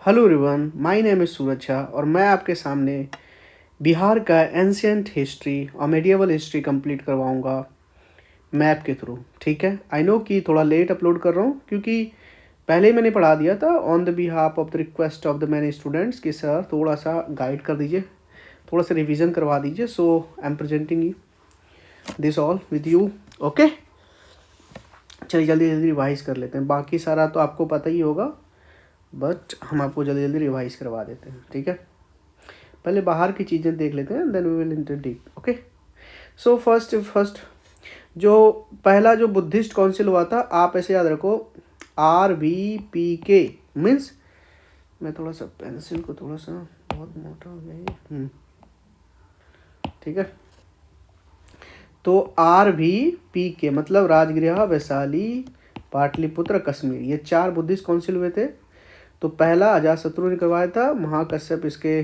Hello everyone, my name is Suraj Jha और मैं आपके सामने बिहार का एंशियंट हिस्ट्री और मेडिएवल हिस्ट्री कंप्लीट करवाऊंगा मैप के थ्रू। ठीक है, आई नो कि थोड़ा लेट अपलोड कर रहा हूँ क्योंकि पहले ही मैंने पढ़ा दिया था on the behalf of the request of the many students कि सर थोड़ा सा गाइड कर दीजिए, थोड़ा सा रिवीजन करवा दीजिए। So I am presenting this all with you. Okay, चलिए जल्दी जल्दी रिवाइज कर लेते हैं। बाकी सारा तो आपको पता ही होगा, बट हम आपको जल्दी जल्दी रिवाइज करवा देते हैं। ठीक है, पहले बाहर की चीज़ें देख लेते हैं, then we will enter deep. Okay, so first जो पहला जो बुद्धिस्ट काउंसिल हुआ था, आप ऐसे याद रखो RVPK मीन्स, मैं थोड़ा सा पेंसिल को थोड़ा सा बहुत मोटा हो गया है। ठीक है, तो RVPK मतलब राजगृह, वैशाली, पाटलिपुत्र, कश्मीर, ये 4 बुद्धिस्ट काउंसिल हुए थे। तो पहला अजातशत्रु ने करवाया था, महाकश्यप इसके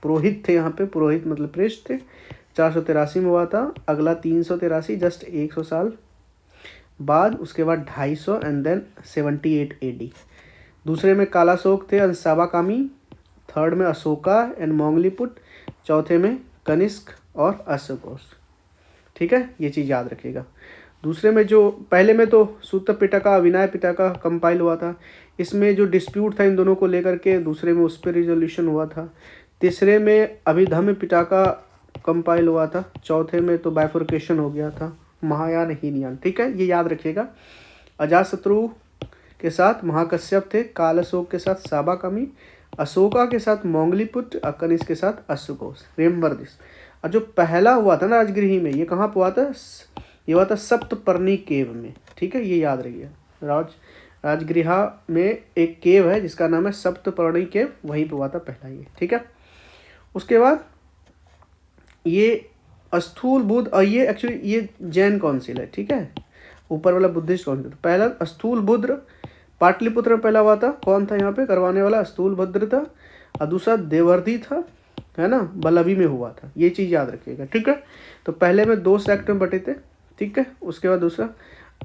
पुरोहित थे। यहाँ पे पुरोहित मतलब प्रेस्ट थे। 483 में हुआ था। अगला 383, जस्ट 100 साल बाद। उसके बाद 250 एंड देन 78 AD। दूसरे में कालाशोक थे एंड साबाकामी। थर्ड में अशोका एंड मोंगलीपुट। चौथे में कनिष्क और अशोकोस। ठीक है, ये चीज़ याद रखिएगा। दूसरे में जो पहले में तो सूत पिटका, विनय पिटका कंपाइल हुआ था। इसमें जो डिस्प्यूट था इन दोनों को लेकर के, दूसरे में उस पर रिजोल्यूशन हुआ था। तीसरे में अभिधम्म पिटका कंपाइल हुआ था। चौथे में तो बाइफोर्केशन हो गया था, महायान हीनयान। ठीक है, ये याद रखिएगा। अजातशत्रु के साथ महाकश्यप थे, कालाशोक के साथ साबाकामी, अशोका के साथ मोंगलीपुट, कनिष्क के साथ अशोकोस। Remember this. और जो पहला हुआ था ना राजगृह में, ये कहाँ पर हुआ था? ये हुआ था सप्तपर्णी केव में। ठीक है, ये याद रखिएगा। राजगृह में एक केव है जिसका नाम है सप्तपर्णी केव, वहीं पे हुआ था पहला ये। ठीक है, उसके बाद ये स्थूल बुद्ध, और ये एक्चुअली ये जैन काउंसिल है। ठीक है, ऊपर वाला बुद्धिस्ट काउंसिल। पहला स्थूल बुद्ध पाटलिपुत्र में पहला हुआ था। कौन था यहाँ पे करवाने वाला? स्थूल बुद्ध था। और दूसरा देवर्धि था, है ना, बल्लभी में हुआ था। ये चीज़ याद रखिएगा। ठीक है, तो पहले में 2 सेक्ट में बटे थे। ठीक है, उसके बाद दूसरा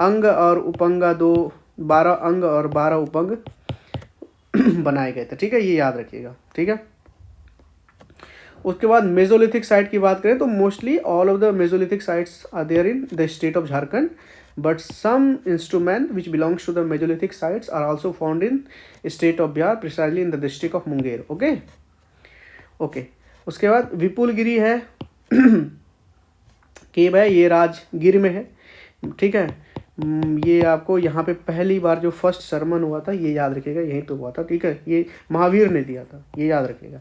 अंग और उपंगा, 12 अंग और 12 उपंग बनाए गए थे। ठीक है, ये याद रखिएगा। ठीक है, उसके बाद मेसोलिथिक साइट की बात करें तो mostly all of the mesolithic sites are there in the state of Jharkhand, but some instrument which belongs to the mesolithic sites are also found in state of Bihar, precisely in the district of Munger. Okay okay, उसके बाद विपुलगिरी है केव है, ये राजगीर में है। ठीक है, ये आपको यहाँ पे पहली बार जो फर्स्ट सरमन हुआ था ये याद रखिएगा, यहीं तो हुआ था। ठीक है, ये महावीर ने दिया था, ये याद रखिएगा।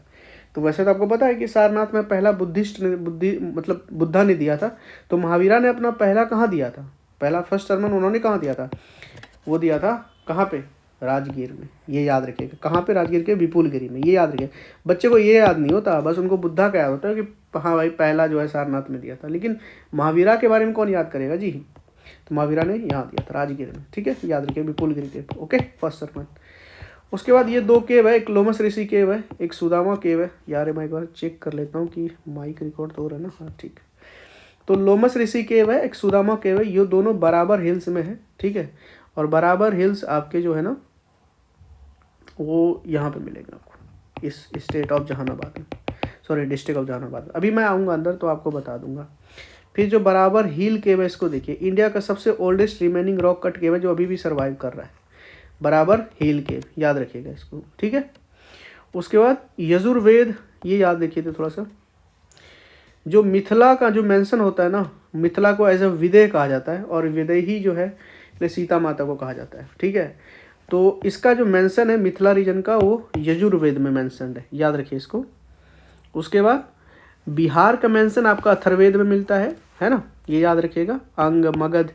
तो वैसे तो आपको पता है कि सारनाथ में पहला बुद्धा ने दिया था। तो महावीरा ने अपना पहला कहाँ दिया था? पहला फर्स्ट सरमन उन्होंने कहाँ दिया था? वो दिया था कहाँ पे? राजगीर में। ये याद रखिएगा। कहाँ पे? राजगीर के विपुलगिरी में। ये याद रखिएगा। बच्चे को ये याद नहीं होता, बस उनको बुद्धा का याद होता है कि हाँ भाई पहला जो है सारनाथ में दिया था, लेकिन महावीरा के बारे में कौन याद करेगा जी? तो महावीरा ने यहाँ दिया था राजगीर में। ठीक है, याद रखिए विपुलगिरी के। Okay, first sermon. उसके बाद ये 2 केव है, एक लोमस ऋषि केव है, एक सुदामा केव है। यार मैं एक बार चेक कर लेता हूँ कि माइक रिकॉर्ड तो हो रहा है ना? हाँ ठीक है। तो लोमस ऋषि केव है, एक सुदामा केव है। ये दोनों बराबर हिल्स में है। ठीक है, और बराबर हिल्स आपके जो है ना वो यहाँ पे मिलेगा आपको, इस स्टेट ऑफ जहानाबाद में, सॉरी डिस्ट्रिक्ट ऑफ जहानाबाद में। अभी मैं आऊँगा अंदर तो आपको बता दूंगा। फिर जो बराबर हिल केव है, इसको देखिए, इंडिया का सबसे oldest remaining rock cut cave है जो अभी भी सर्वाइव कर रहा है। बराबर हिल केव, याद रखिएगा इसको। ठीक है, उसके बाद यजुर्वेद, ये याद रखिए थे थोड़ा सा। जो मिथिला का जो मेंशन होता है ना, मिथिला को एज अ विदेह कहा जाता है, और विदेह ही जो है सीता माता को कहा जाता है। ठीक है, तो इसका जो मेंशन है मिथिला रीजन का, वो यजुर्वेद में मेंशन है, याद रखिए इसको। उसके बाद बिहार का मेंशन आपका अथर्ववेद में मिलता है ना, ये याद रखिएगा। अंग, मगध,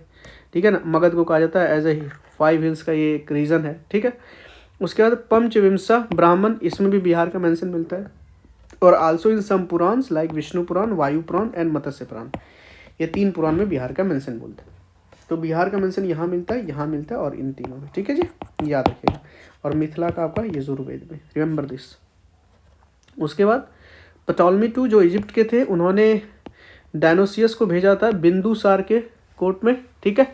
ठीक है ना, मगध को कहा जाता है एज ए 5 हिल्स का ये एक रीजन है। ठीक है, उसके बाद पंचविंशा ब्राह्मण, इसमें भी बिहार का मेंशन मिलता है। और also in some Puranas like Vishnu Purana, Vayu Purana and मत्स्य पुराण, ये 3 पुराण में बिहार का मेंशन बोलते हैं। तो बिहार का मेंशन यहाँ मिलता है, यहाँ मिलता है, और इन तीनों में। ठीक है जी, याद रखिएगा। और मिथिला का आपका यजुर्वेद में, रिमेंबर दिस। उसके बाद टॉलमी II जो इजिप्ट के थे, उन्होंने डायनोसियस को भेजा था बिंदुसार के कोर्ट में। ठीक है,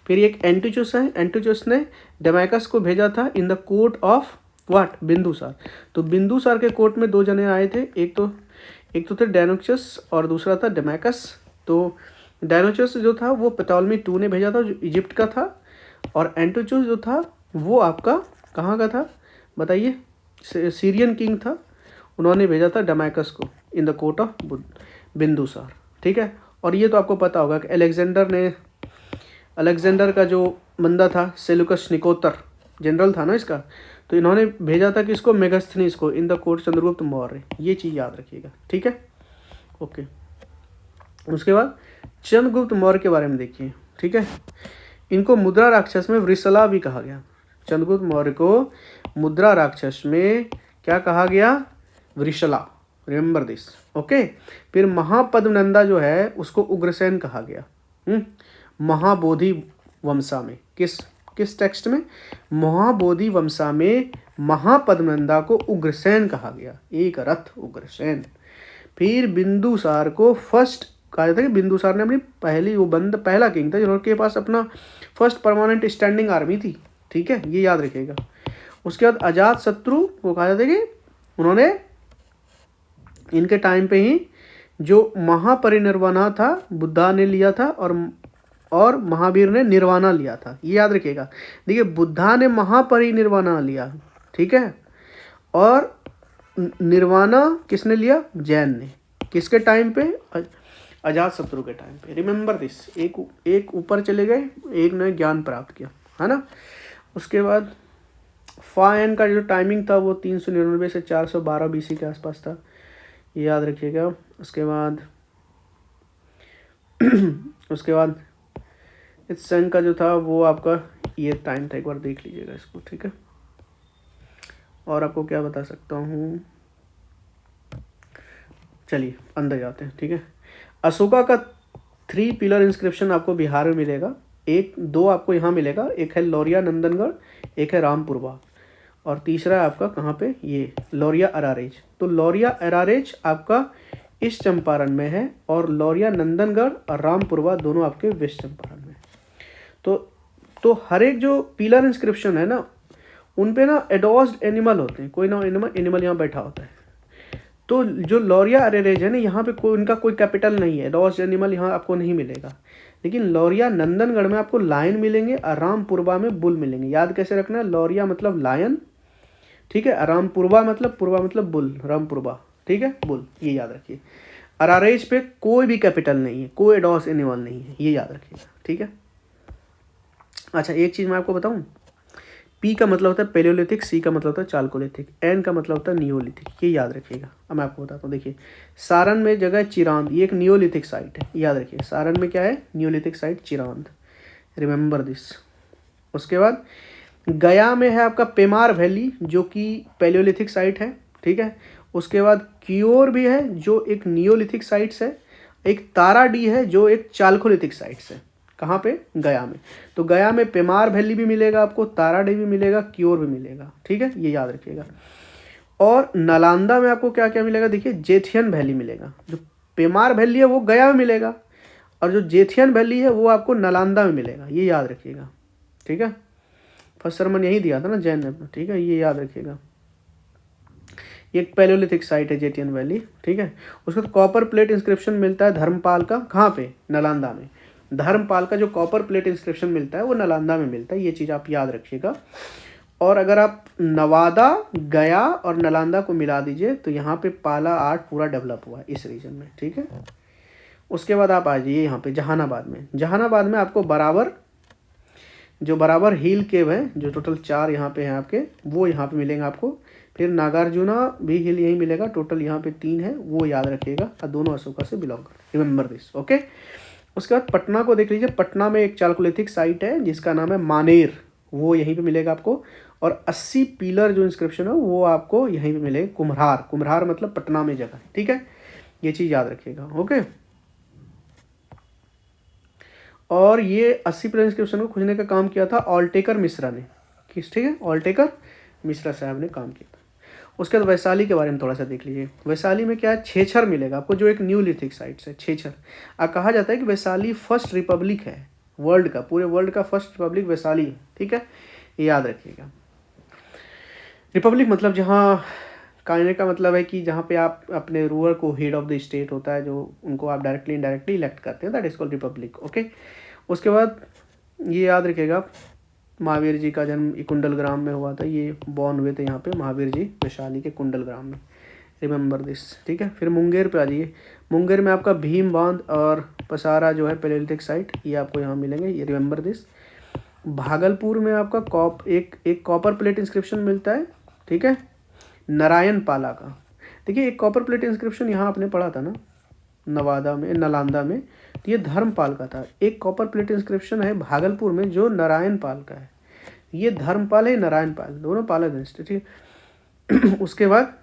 फिर एक एंटिचुस है, एंटिचुस ने डेमाकस को भेजा था in the court of what, Bindusara. तो बिंदुसार के कोर्ट में 2 जने आए थे, एक तो थे डायनोचस और दूसरा था डेमेकस। तो डायनोचस जो था वो पटोलमी II ने भेजा था, जो इजिप्ट का था, और एंटियोचस जो था वो आपका कहाँ का था बताइए, सीरियन किंग था, उन्होंने भेजा था डेमेकस को in the court of Bindusara, ठीक है। और ये तो आपको पता होगा कि अलेक्जेंडर का जो बंदा था, सेल्यूकस निकोतर जनरल था ना इसका, तो इन्होंने भेजा था कि इसको मेगास्थनीस को in the court Chandragupta Maurya, ये चीज़ याद रखिएगा, ठीक है। ओके, उसके बाद चंद्रगुप्त मौर्य के बारे में देखिए, ठीक है। इनको मुद्रा राक्षस में वृषला भी कहा गया। चंद्रगुप्त मौर्य को मुद्रा राक्षस में क्या कहा गया, वृषला, रिमेंबर दिस, ओके। फिर महापद्मनंदा जो है उसको उग्रसेन कहा गया। महाबोधि वंशा में, किस टेक्स्ट में, महाबोधि वंशा में महापद्मनंदा को उग्रसेन कहा गया, एक रथ उग्रसेन। फिर बिंदुसार को फर्स्ट कहा जाता है कि बिंदुसार ने अपनी पहला किंग था जिनके पास अपना फर्स्ट परमानेंट स्टैंडिंग आर्मी थी, ठीक है, ये याद रखिएगा। उसके बाद अजात शत्रु को कहा जाता है कि उन्होंने इनके टाइम पे ही जो महापरिनिर्वाणा था बुद्धा ने लिया था, और महावीर ने निर्वाणा लिया था, ये याद रखिएगा। देखिए बुद्धा ने महापरिनिर्वाणा लिया, ठीक है, और निर्वाणा किसने लिया, जैन ने, किसके टाइम पे, अजात शत्रु के टाइम पे। रिमेंबर दिस, एक ऊपर चले गए, एक ने ज्ञान प्राप्त किया, है ना। उसके बाद फायन का जो टाइमिंग था वो 399 से 412 BC के आसपास था, ये याद रखिएगा। उसके बाद इस सन का जो था वो आपका ये टाइम था, एक बार देख लीजिएगा इसको, ठीक है। और आपको क्या बता सकता हूँ, चलिए अंदर जाते हैं, ठीक है। अशोका का 3 पिलर इंस्क्रिप्शन आपको बिहार में मिलेगा, दो आपको यहाँ मिलेगा, एक है लौरिया नंदनगढ़, एक है रामपुरवा, और तीसरा है आपका कहाँ पे, ये लौरिया अरारेज। तो लौरिया अरारेज आपका ईस्ट चंपारण में है, और लौरिया नंदनगढ़ और रामपुरवा दोनों आपके वेस्ट चंपारण में। तो हर एक जो पिलर इंस्क्रिप्शन है ना, उन पे ना एडोस्ड एनिमल होते हैं, कोई ना एनिमल यहाँ बैठा होता है। तो जो लौरिया अरेरेज है ना, यहाँ पे उनका कोई कैपिटल नहीं है, एडोस्ड एनिमल यहाँ आपको नहीं मिलेगा। लेकिन लौरिया नंदनगढ़ में आपको लायन मिलेंगे, और रामपुरवा में बुल मिलेंगे। याद कैसे रखना है, लौरिया मतलब लायन, ठीक है, रामपुरवा मतलब बुल, रामपुरवा, ठीक है, बुल, ये याद रखिए। अरारेज पे कोई भी कैपिटल नहीं है, कोई एडोस एनिमल नहीं है, ये याद रखिएगा, ठीक है। अच्छा, एक चीज़ मैं आपको बताऊं, पी का मतलब होता है पेलियोलिथिक, सी का मतलब होता है चालकोलिथिक, एन का मतलब होता है नियोलिथिक, ये याद रखिएगा। अब मैं आपको बताता हूँ, देखिए सारण में जगह चिरांद, ये एक नियोलिथिक साइट है, याद रखिए। सारण में क्या है, Neolithic site Chirand, remember this. उसके बाद गया में है आपका पेमार वैली, जो कि पेलियोलिथिक साइट है, ठीक है। उसके बाद क्योर भी है, जो एक नियोलिथिक साइट्स है। एक ताराडी है, जो एक चालकोलिथिक साइट्स है, कहाँ पे, गया में। तो गया में पेमार वैली भी मिलेगा आपको, ताराडी भी मिलेगा, क्योर भी मिलेगा, ठीक है, ये याद रखिएगा। और नालंदा में आपको क्या क्या मिलेगा, देखिए जेठियन वैली मिलेगा। जो पेमार वैली है वो गया में मिलेगा, और जो जेठियन वैली है वो आपको नालंदा में मिलेगा, ये याद रखिएगा, ठीक है। फर्स्ट सरमन यही दिया था ना जैन ने, ठीक है, ये याद रखिएगा। एक पैलियोलिथिक साइट है जेटियन वैली, ठीक है। उसको तो कॉपर प्लेट इंस्क्रिप्शन मिलता है धर्मपाल का, कहाँ पे, नालंदा में। धर्मपाल का जो कॉपर प्लेट इंस्क्रिप्शन मिलता है वो नालंदा में मिलता है, ये चीज़ आप याद रखिएगा। और अगर आप नवादा, गया और नालंदा को मिला दीजिए तो यहाँ पे पाला आर्ट पूरा डेवलप हुआ है इस रीजन में, ठीक है। उसके बाद आप आ जाइए यहाँ पे जहानाबाद में। जहानाबाद में आपको बराबर हिल केव है, जो टोटल 4 यहाँ पे हैं आपके, वो यहाँ पे मिलेंगे आपको। फिर नागार्जुना भी हिल यही मिलेगा, टोटल यहाँ पे 3 है, वो याद रखिएगा, और दोनों अशोका से बिलोंग करते, रिमेंबर दिस, ओके। उसके बाद पटना को देख लीजिए। पटना में एक चालकोलिथिक साइट है जिसका नाम है मानेर, वो यहीं पे मिलेगा आपको। और 80 पिलर जो इंस्क्रिप्शन है वो आपको यहीं पे मिलेगा। कुम्हार मतलब पटना में जगह, ठीक है, ये चीज़ याद रखिएगा, ओके। और ये 80 पिलर इंस्क्रिप्शन को खोजने का काम किया था ऑल्टेकर मिश्रा ने, ठीक है, ऑल्टेकर मिश्रा साहब ने काम किया था। उसके बाद वैशाली के बारे में थोड़ा सा देख लीजिए। वैशाली में क्या है, छेछर मिलेगा आपको, जो एक न्यूलिथिक साइट है, छेछर। कहा जाता है कि वैशाली फर्स्ट रिपब्लिक है वर्ल्ड का, पूरे वर्ल्ड का फर्स्ट रिपब्लिक वैशाली है, ठीक है, ये याद रखिएगा। रिपब्लिक मतलब जहाँ, कहने का मतलब है कि जहाँ पे आप अपने रूलर को हेड ऑफ द स्टेट होता है, जो उनको आप डायरेक्टली इनडायरेक्टली इलेक्ट करते हैं, that is called Republic. Okay, उसके बाद ये याद रखिएगा महावीर जी का जन्म कुंडलग्राम में हुआ था, ये बॉर्न हुए थे यहाँ पे महावीर जी वैशाली के कुंडलग्राम में, रिमेंबर दिस। ठीक है, फिर मुंगेर पे आ जाइए। मुंगेर में आपका भीम बांध और पसारा जो है पैलेलिथिक साइट, ये आपको यहाँ मिलेंगे, ये रिमेंबर दिस। भागलपुर में आपका एक कॉपर प्लेट इंस्क्रिप्शन मिलता है, ठीक है, नारायण पाला का। देखिए एक कॉपर प्लेट इंस्क्रिप्शन यहाँ आपने पढ़ा था ना नालंदा में, तो ये धर्मपाल का था। एक कॉपर प्लेट इंस्क्रिप्शन है भागलपुर में जो नारायण पाल का है, ये धर्मपाल है नारायण पाल, दोनों पाल है, ठीक है। उसके बाद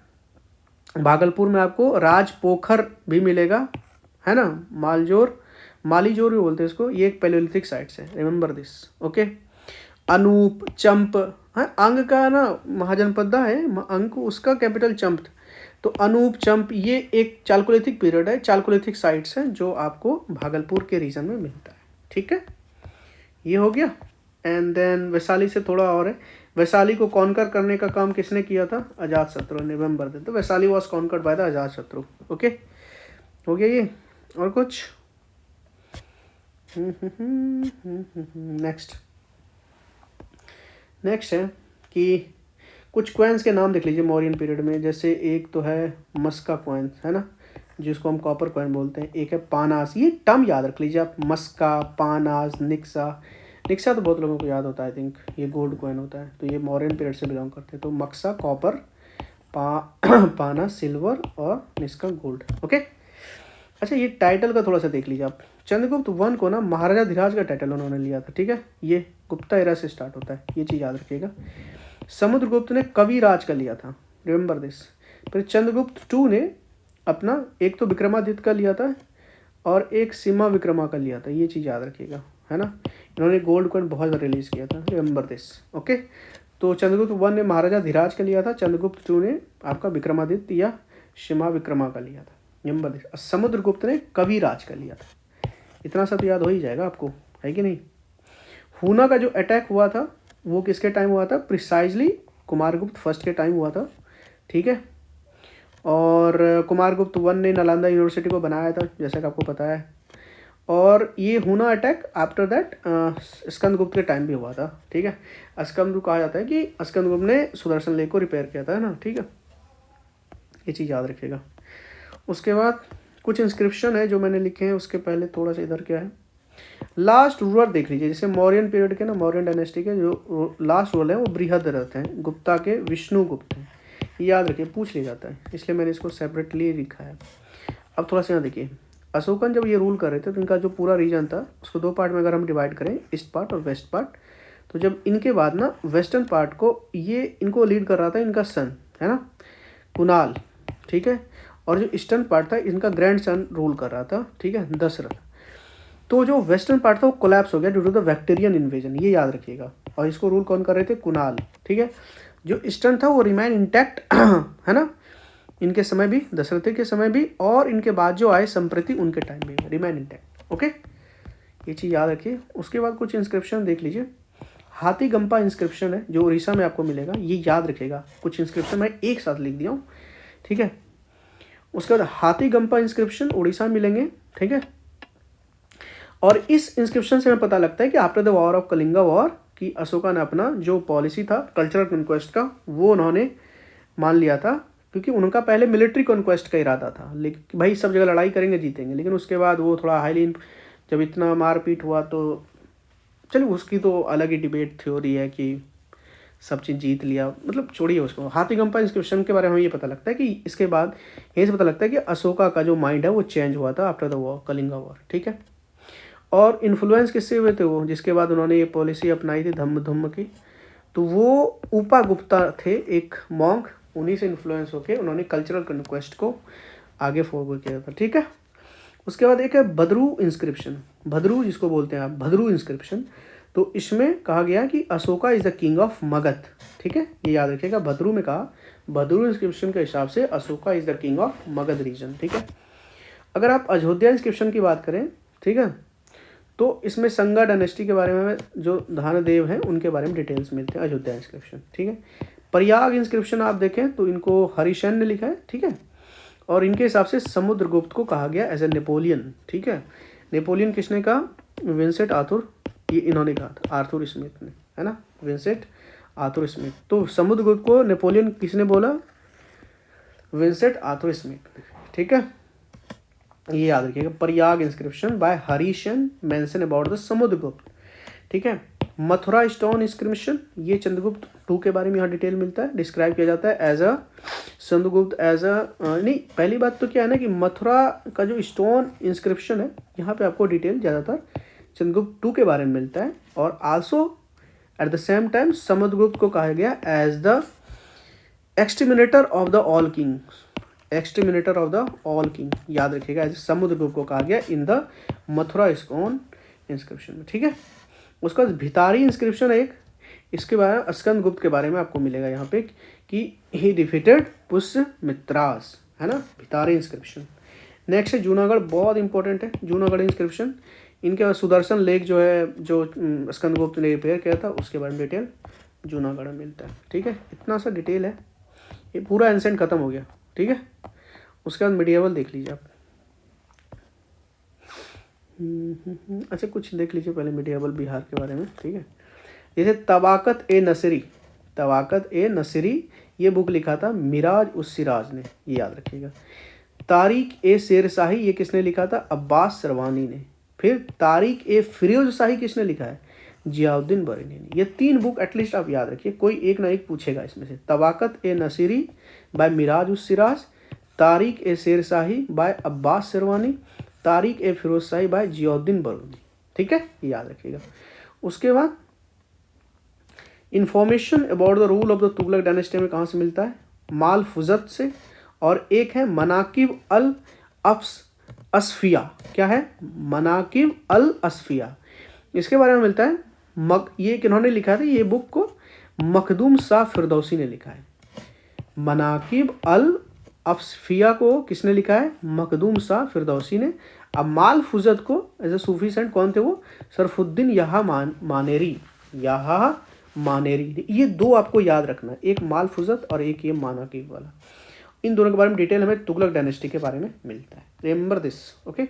भागलपुर में आपको राजपोखर भी मिलेगा, है ना, मालीजोर भी बोलते हैं इसको, ये एक पैलेलिथिक साइट्स है, रिमेंबर दिस। ओके, अनूप, चंप, हाँ अंग का ना महाजनपदा है, अंग उसका कैपिटल चंप, तो अनूप, चंप, ये एक चालकोलिथिक पीरियड है, चालकोलिथिक साइट्स हैं जो आपको भागलपुर के रीजन में मिलता है। ठीक है, ये हो गया। एंड देन वैशाली से थोड़ा और है, वैशाली को कॉन्कर करने का काम किसने किया था? अजातशत्रु ने, रिमेंबर दे, तो Vaishali was conquered by the Ajatashatru. Okay, हो गया ये, और कुछ? नेक्स्ट है कि कुछ क्वाइंस के नाम देख लीजिए मौर्यन पीरियड में, जैसे एक तो है मस्का क्वाइन, है ना, जिसको हम कॉपर क्वाइन बोलते हैं, एक है पानास, ये टर्म याद रख लीजिए आप, मस्का, पानास, निक्सा। निक्सा तो बहुत लोगों को याद होता है, आई थिंक ये गोल्ड कॉइन होता है, तो ये मौर्यन पीरियड से बिलोंग करते हैं। तो मक्सा कॉपर, पाना सिल्वर और निस्का गोल्ड। ओके, अच्छा ये टाइटल का थोड़ा सा देख लीजिए आप। चंद्रगुप्त वन को ना महाराजा धीराज का टाइटल उन्होंने लिया था, ठीक है, ये गुप्ता एरा से स्टार्ट होता है, ये चीज़ याद रखिएगा। समुद्रगुप्त ने कवि राज का लिया था, रिमेंबर दिस। फिर चंद्रगुप्त टू ने अपना एक तो विक्रमादित्य का लिया था और एक सीमा विक्रमा का लिया था, ये चीज़ याद रखिएगा, है ना। इन्होंने गोल्ड कॉइन बहुत ज़्यादा रिलीज़ किया था, रिमेंबर दिस। ओके, तो चंद्रगुप्त वन ने महाराजा धीराज का लिया था, चंद्रगुप्त टू ने आपका विक्रमादित्य या सीमा विक्रमा का लिया था, रिमेंबर दिस। समुद्रगुप्त ने कवि राज का लिया था, इतना सा तो याद हो ही जाएगा आपको, है कि नहीं। हुना का जो अटैक हुआ था वो किसके टाइम हुआ था? प्रिसाइजली कुमारगुप्त फर्स्ट के टाइम हुआ था, ठीक है। और कुमारगुप्त वन ने नालंदा यूनिवर्सिटी को बनाया था, जैसा कि आपको पता है। और ये हुना अटैक आफ्टर दैट स्कंदगुप्त के टाइम भी हुआ था, ठीक है। स्कंदगुप्त कहा जाता है कि स्कंदगुप्त ने सुदर्शन लेक को रिपेयर किया था, है ना, ठीक है, ये चीज़ याद रखिएगा। उसके बाद कुछ इंस्क्रिप्शन है जो मैंने लिखे हैं, उसके पहले थोड़ा सा इधर क्या है, लास्ट रूलर देख लीजिए। जैसे मौर्यन पीरियड के ना, मौर्यन डायनेस्टी के जो लास्ट रूलर हैं वो बृहद्रथ हैं, गुप्ता के विष्णुगुप्त हैं, याद रखिए, पूछ लिया जाता है, इसलिए मैंने इसको सेपरेटली लिखा है। अब थोड़ा सा यहाँ देखिए, अशोकन जब ये रूल कर रहे थे तो इनका जो पूरा रीजन था उसको दो पार्ट में अगर हम डिवाइड करें, ईस्ट पार्ट और वेस्ट पार्ट, तो जब इनके बाद ना वेस्टर्न पार्ट को ये इनको लीड कर रहा था इनका सन, है ना, कुणाल, ठीक है, और जो ईस्टर्न पार्ट था इनका ग्रैंड सन रूल कर रहा था, ठीक है, दशरथ। तो जो वेस्टर्न पार्ट था वो कोलैप्स हो गया due to the Bactrian invasion, ये याद रखिएगा। और इसको रूल कौन कर रहे थे? कुणाल, ठीक है। जो ईस्टर्न था वो रिमेन इंटैक्ट, है ना, इनके समय भी, दशरथ के समय भी, और इनके बाद जो आए संप्रति उनके टाइम भी रिमेन इंटैक्ट। ओके, ये चीज़ याद रखिए। उसके बाद कुछ इंस्क्रिप्शन देख लीजिए, हाथी गंपा इंस्क्रिप्शन है जो उड़ीसा में आपको मिलेगा, ये याद रखिएगा। कुछ इंस्क्रिप्शन मैं एक साथ लिख दिया हूँ, ठीक है। उसके बाद हाथी गंपा इंस्क्रिप्शन उड़ीसा में मिलेंगे, ठीक है। और इस इंस्क्रिप्शन से हमें पता लगता है कि after the war of Kalinga war कि अशोका ने अपना जो पॉलिसी था कल्चरल कॉन्क्वेस्ट का वो उन्होंने मान लिया था, क्योंकि उनका पहले मिलिट्री कॉन्क्वेस्ट का इरादा था, लेकिन भाई सब जगह लड़ाई करेंगे जीतेंगे, लेकिन उसके बाद वो थोड़ा हाईली, जब इतना मारपीट हुआ तो चलिए उसकी तो अलग ही डिबेट थ्योरी है कि सब चीज़ जीत लिया, मतलब छोड़िए उसको। हाथी गंपा इंस्क्रिप्शन के बारे में हमें ये पता लगता है कि इसके बाद यहीं से पता लगता है कि अशोका का जो माइंड है वो चेंज हुआ था after the war Kalinga war, ठीक है। और इन्फ्लुएंस किससे हुए थे वो, जिसके बाद उन्होंने ये पॉलिसी अपनाई थी धम्म की, तो वो उपा गुप्ता थे, एक मॉन्क, उन्हीं से इन्फ्लुएंस होके उन्होंने कल्चरल कन्क्वेस्ट को आगे फॉरवर्ड किया था, ठीक है। उसके बाद एक है भद्रू इंस्क्रिप्शन, भद्रू जिसको बोलते हैं आप, भद्रू इंस्क्रिप्शन। तो इसमें कहा गया कि Ashoka is the king of Magadh, ठीक है, ये याद रखिएगा। भद्रू में कहा, भद्रू इंस्क्रिप्शन के हिसाब से Ashoka is the king of Magadha region, ठीक है। अगर आप अयोध्या इंस्क्रिप्शन की बात करें, ठीक है, तो इसमें संगा डायनेस्टी के बारे में जो धानदेव हैं उनके बारे में डिटेल्स मिलते हैं, अयोध्या इंस्क्रिप्शन, ठीक है। प्रयाग इंस्क्रिप्शन आप देखें तो इनको हरिसेन ने लिखा है, ठीक है। और इनके हिसाब से समुद्रगुप्त को कहा गया एज ए नेपोलियन, ठीक है। नेपोलियन किसने कहा? विंसेंट आर्थर, ये इन्होंने कहा था, आर्थर स्मिथ ने, है ना, विंसेंट आर्थर स्मिथ। तो समुद्रगुप्त को नेपोलियन किसने बोला? विंसेंट आर्थर स्मिथ ने, ठीक है। ये याद रखिएगा, Prayag inscription by Harisena mention about the Samudragupta, ठीक है। मथुरा स्टोन इंस्क्रिप्शन, ये चंद्रगुप्त टू के बारे में यहाँ डिटेल मिलता है, डिस्क्राइब किया जाता है as a Chandragupta as a नहीं, पहली बात तो क्या है ना कि मथुरा का जो स्टोन इंस्क्रिप्शन है यहाँ पे आपको डिटेल ज़्यादातर चंद्रगुप्त टू के बारे में मिलता है। और also at the same time Samudragupta को कहा गया as the exterminator of the all kings, exterminator of the all king, याद रखिएगा, एज समुद्रगुप्त को कहा गया in the Mathura stone inscription में, ठीक है। उसका भितारी इंस्क्रिप्शन है एक, इसके बारे में स्कंदगुप्त के बारे में आपको मिलेगा यहाँ पे कि ही डिफीटेड पुष्यमित्रास, है ना, भितारी इंस्क्रिप्शन। नेक्स्ट है जूनागढ़, बहुत इंपॉर्टेंट है जूनागढ़ इंस्क्रिप्शन। इनके बाद सुदर्शन लेक जो है, जो स्कंदगुप्त ने रिपेयर किया था, उसके बारे में डिटेल जूनागढ़ में मिलता है, ठीक है। इतना सा डिटेल है, ये पूरा एंसेंट खत्म हो गया, ठीक है। उसके बाद मिडिएवल देख लीजिए आप। अच्छा कुछ देख लीजिए पहले मिडिएवल बिहार के बारे में, ठीक है। जैसे तबाकत ए नसरी, तबाकत ए नसरी, ये बुक लिखा था मिराज उस सिराज ने, ये याद रखिएगा। तारिक ए शेर शाही, ये किसने लिखा था? अब्बास सरवानी ने। फिर तारिक ए फिरोज शाही किसने लिखा है? जियाउद्दीन बरेली ने। ये 3 बुक एटलीस्ट आप याद रखिए, कोई एक ना एक पूछेगा इसमें से। तबाकत ए नसीरी बाय मिराज उस सिराज, तारिक ए शेर शाही बाय अब्बास सरवानी, तारिक ए फिरोज शाही बाय जियाउद्दीन बरेली, ठीक है, ये याद रखिएगा। उसके बाद information about the rule of the Tughlaq dynasty में कहाँ से मिलता है? मालफुजत से। और एक है मनाकिब अल असफिया, क्या है? मनाकिब अल असफिया, इसके बारे में मिलता है। ये किन्होंने लिखा था? ये बुक को मखदूम शाह फिरदौसी ने लिखा है। मनाकिब अल असफिया को किसने लिखा है? मखदूम शाह फिरदौसी ने। अब मालफुजत को एज ए सूफी सेंट कौन थे? वो सरफुद्दीन यहा मानेरी, यहा मानेरी। ये 2 आपको याद रखना है, एक मालफुजत और एक ये मानाकिब वाला। इन दोनों के बारे में डिटेल हमें तुगलक डायनेस्टी के बारे में मिलता है। Remember this, okay.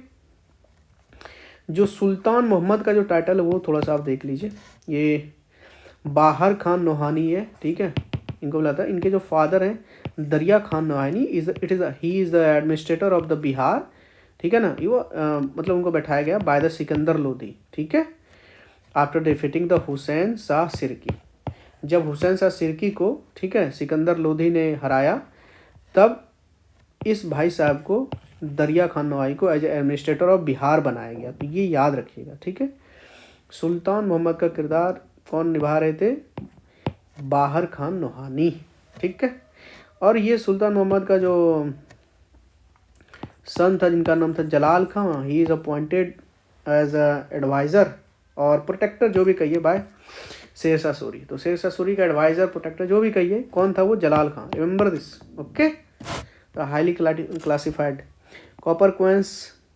जो सुल्तान मोहम्मद का जो टाइटल है वो थोड़ा सा आप देख लीजिए। ये बाहर खान नोहानी है, ठीक है, इनको बुलाता है। इनके जो फादर हैं Dariya Khan Nohani, he is the administrator of the Bihar, ठीक है ना। ये मतलब उनको बैठाया गया बाय द सिकंदर लोधी, ठीक है, after defeating the Hussain Shah Sirki. जब हुसैन शाह सिरकी को, ठीक है, सिकंदर लोधी ने हराया, तब इस भाई साहब को, दरिया खान नवाई को, एज एडमिनिस्ट्रेटर ऑफ बिहार बनाया गया। तो ये याद रखिएगा, ठीक है। सुल्तान मोहम्मद का किरदार कौन निभा रहे थे? बाहर खान नोहानी, ठीक है। और ये सुल्तान मोहम्मद का जो सन था, जिनका नाम था Jalal Khan, he is appointed as adviser और प्रोटेक्टर, जो भी कहिए, बाय शेरशाह सूरी। तो शेरशाह सूरी का एडवाइज़र, प्रोटेक्टर, जो भी कहिए, कौन था? वो Jalal Khan. Remember this, okay. Highly classified copper coins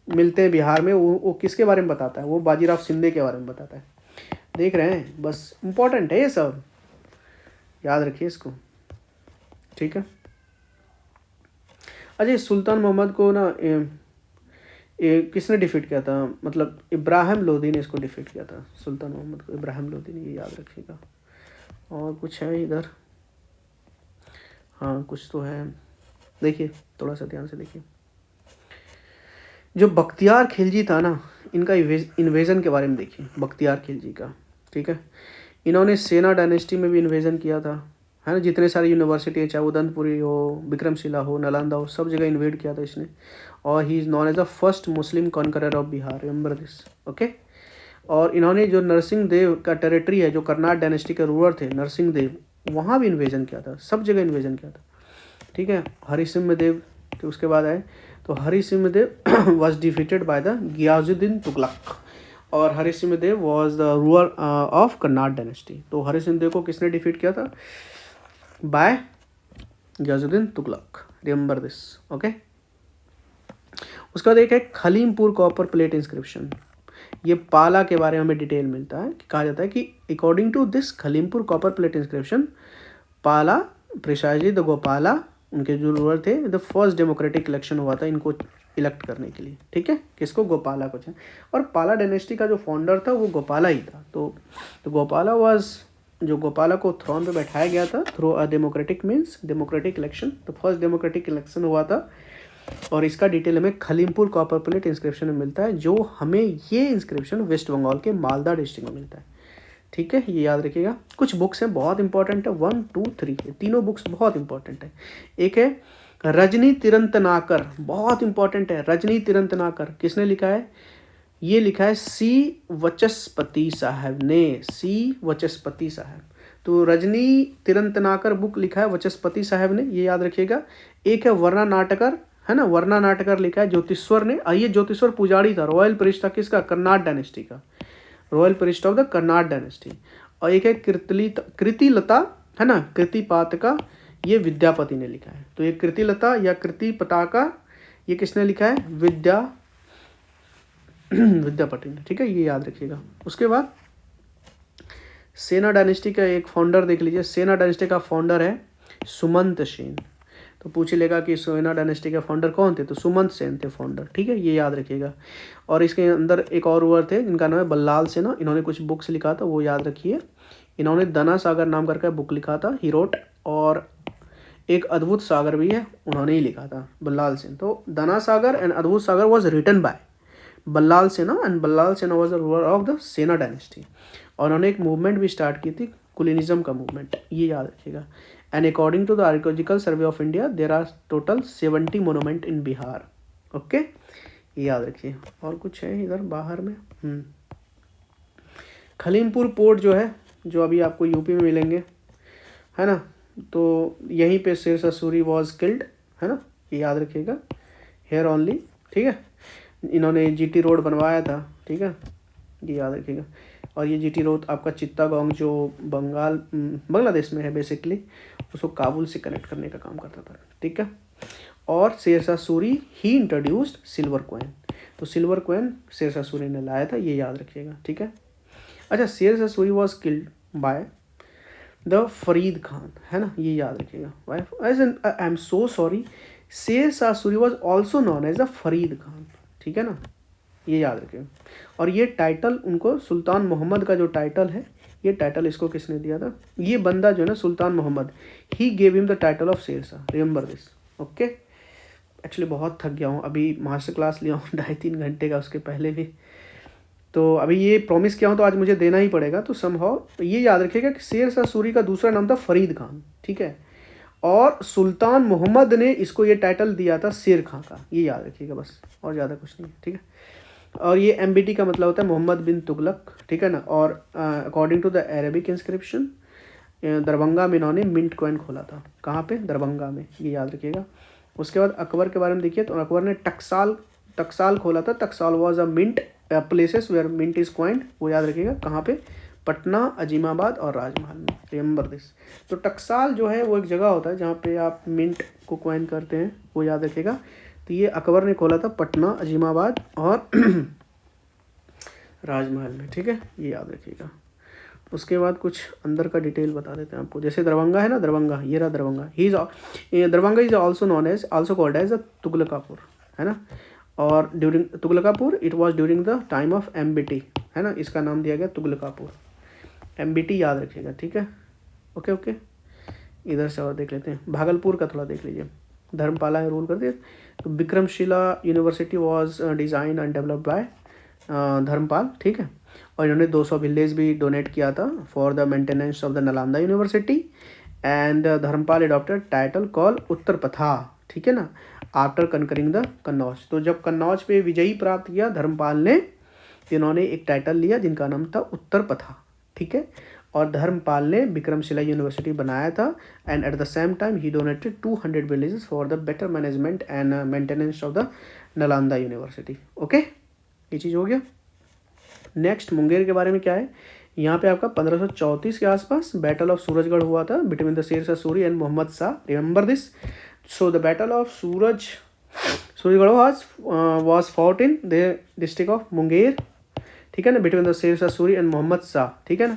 मिलते हैं बिहार में, वो किसके बारे में बताता है? वो बाजीराव शिंदे के बारे में बताता है। देख रहे हैं, बस इम्पोर्टेंट है ये सब, याद रखिए इसको, ठीक है। अच्छा, सुल्तान मोहम्मद को ना किसने डिफीट किया था? मतलब इब्राहिम लोदी ने इसको डिफीट किया था, सुल्तान मोहम्मद को इब्राहिम लोदी ने, ये याद रखिएगा। और कुछ है इधर? हाँ कुछ तो है, देखिए थोड़ा सा ध्यान से देखिए। जो बख्तियार खिलजी था ना, इनका इन्वेजन के बारे में देखिए, बख्तियार खिलजी का, ठीक है। इन्होंने सेना डायनेस्टी में भी इन्वेजन किया था, है ना। जितने सारी यूनिवर्सिटी है, चाहे उदनपुरी हो, विक्रमशिला हो, नालंदा हो, सब जगह इन्वेड किया था इसने। और he is known as the first Muslim conqueror of Bihar, remember this, okay. और इन्होंने जो नरसिंह देव का टेरिटरी है, जो कर्नाट डायनेस्टी के रूलर थे नरसिंह देव, वहाँ भी इन्वेजन किया था, सब जगह इन्वेजन किया था, ठीक है। हरिसिंह देव के उसके बाद आए, तो Harisingh Dev was defeated by the Ghiyasuddin Tughlaq, और Harisingh Dev was the ruler of Karnat dynasty. तो हरिसिंह देव को किसने डिफीट किया था? By Ghiyasuddin Tughlaq, remember this, okay. उसके बाद एक है खलीमपुर कॉपर प्लेट इंस्क्रिप्शन। ये पाला के बारे में हमें डिटेल मिलता है, कहा जाता है कि according to this Khalimpur copper plate inscription, Pala precisely the Gopala, उनके जो रूलर थे, द फर्स्ट डेमोक्रेटिक इलेक्शन हुआ था इनको इलेक्ट करने के लिए, ठीक है, किसको, गोपाला को। और पाला डायनेस्टी का जो फाउंडर था वो गोपाला ही था। तो गोपाला वाज, जो गोपाला को थ्रोन पे बैठाया गया था through a democratic means democratic election. तो फर्स्ट डेमोक्रेटिक इलेक्शन हुआ था और इसका डिटेल हमें खलीमपुर कॉपर प्लेट इंस्क्रिप्शन में मिलता है, जो हमें ये इंस्क्रिप्शन वेस्ट बंगाल के मालदा डिस्ट्रिक्ट में मिलता है, ठीक है, ये याद रखिएगा। कुछ बुक्स हैं बहुत इंपॉर्टेंट है, 1, 2, 3, तीनों बुक्स बहुत इंपॉर्टेंट है। एक है रजनी तिरंतनाकर, बहुत इंपॉर्टेंट है, रजनी तिरंतनाकर, किसने लिखा है, ये लिखा है सी वचस्पति साहब ने, सी वचस्पति साहब। तो रजनी तिरंतनाकर बुक लिखा है वचस्पति साहब ने, ये याद रखिएगा। एक है वर्णा नाटकर, है ना, वर्णा नाटकर लिखा है ज्योतिश्वर ने। ये ज्योतिश्वर पुजारी था, रॉयल प्रिस्ट था किसका, कर्नाट डायनेस्टी का, royal priest of the Karnat dynasty. और एक है कृतिलता, है ना, कृतिपातका, ये विद्यापति ने लिखा है। तो ये कृतिलता या कृतिपताका, ये किसने लिखा है, विद्यापति ने, ठीक है, ये याद रखिएगा। उसके बाद सेना डायनेस्टी का एक फाउंडर देख लीजिए, सेना डायनेस्टी का फाउंडर है सुमंत सेन। तो पूछ लेगा कि सेना डायनेस्टी के फाउंडर कौन थे, तो सुमंत सेन थे फाउंडर, ठीक है, ये याद रखिएगा। और इसके अंदर एक और रूलर थे जिनका नाम है बल्लाल सेना, इन्होंने कुछ बुक्स लिखा था, वो याद रखिए। इन्होंने दना सागर नाम करके बुक लिखा था, हीरोट, और एक अद्भुत सागर भी है, उन्होंने ही लिखा था, बल्लाल सेन। तो दना सागर एंड अद्भुत सागर वॉज रिटन बाय बल्लाल सेना, एंड बल्लाल सेना was the ruler of the सेना डायनेस्टी। और उन्होंने एक मूवमेंट भी स्टार्ट की थी, कुलिनिज्म का मूवमेंट, ये याद रखिएगा। And according to the Archaeological Survey of India there are total 70 monument in Bihar, okay, ये याद रखिए। और कुछ है इधर बाहर में, खलीमपुर पोर्ट जो है, जो अभी आपको यूपी में मिलेंगे, है ना, तो यहीं पे शेरशाह सूरी वॉज किल्ड, है ना, ये याद रखिएगा, हेयर ओनली, ठीक है। इन्होंने जीटी रोड बनवाया था, ठीक है, ये याद रखिएगा। और ये जीटी रोड आपका चित्तागोंग जो बांग्लादेश में है बेसिकली, उसको काबुल से कनेक्ट करने का काम करता था, ठीक है। और Sher Shah Suri he introduced silver coin, तो सिल्वर कॉइन शेरशाह सूरी ने लाया था, ये याद रखिएगा, ठीक है। अच्छा, Sher Shah Suri was killed by the Farid Khan, है ना, ये याद रखिएगा। I am so sorry, Sher Shah Suri was also known as the Farid Khan, ठीक है ना, ये याद रखिएगा। और ये टाइटल उनको, सुल्तान मोहम्मद का जो टाइटल है, ये टाइटल इसको किसने दिया था, ये बंदा जो है ना Sultan Mohammad, he gave him the title of Sher Shah, remember this, okay. Actually बहुत थक गया हूँ, अभी मास्टर क्लास लिया हूँ 2.5-3 घंटे का, उसके पहले भी। तो अभी ये प्रॉमिस किया हूँ तो आज मुझे देना ही पड़ेगा। तो समहाउ तो ये याद रखिएगा कि शेरशाह सूरी का दूसरा नाम था फरीद खान, ठीक है, और सुल्तान मोहम्मद ने इसको ये टाइटल दिया था शेर खां का, ये याद रखिएगा बस, और ज़्यादा कुछ नहीं, ठीक है। और ये MBT का मतलब होता है मोहम्मद बिन तुगलक, ठीक है ना। और according to the Arabic inscription Darbhanga में इन्होंने मिंट कॉइन खोला था, कहाँ पे, दरभंगा में, ये याद रखिएगा। उसके बाद अकबर के बारे में देखिए, तो अकबर ने टकसाल खोला था, टकसाल was a mint places where mint is coined, वो याद रखिएगा, कहाँ पे, पटना, अजीमाबाद और राजमहल में, रिमेंबर दिस। तो टकसाल जो है वो एक जगह होता है जहाँ पे आप मिंट को कॉइन करते हैं, वो याद रखिएगा। तो ये अकबर ने खोला था पटना, अजीमाबाद और राजमहल में, ठीक है, ये याद रखिएगा। उसके बाद कुछ अंदर का डिटेल बता देते हैं आपको, जैसे दरभंगा है ना, दरभंगा, ये रहा Darbhanga, Darbhanga is also called as Tughlaqpur, है ना। और during Tughlaqpur it was during the time of MBT, है ना, इसका नाम दिया गया तुगलकापुर, MBT याद रखिएगा, ठीक है, ओके ओके। इधर से और देख लेते हैं, भागलपुर का थोड़ा देख लीजिए, धर्मपाला ने रूल कर दिया। तो Vikramshila university was design and developed by Dharmapal, ठीक है। और इन्होंने 200 विलेज भी डोनेट किया था for the maintenance of the Nalanda university. And Dharmapal adopted title call Uttarapatha, ठीक है ना, आफ्टर कनकरिंग द कन्नौज। तो जब कन्नौज पे विजयी प्राप्त किया धर्मपाल ने, इन्होंने एक टाइटल लिया जिनका नाम था उत्तर पथा, ठीक है। और धर्मपाल ने विक्रमशिला यूनिवर्सिटी बनाया था, and eight the same time he donated 200 villages for the better management and maintenance of the Nalanda university, okay, ये चीज़ हो गया। नेक्स्ट मुंगेर के बारे में क्या है, यहाँ पे आपका 1534 के आसपास बैटल ऑफ सूरजगढ़ हुआ था between the Sher Shah Suri and Mohammad Shah, remember this. So the battle of Surajgarh was fought in the district of Munger, ठीक है ना, between the Sher Shah Suri and Mohammad Shah, ठीक है ना।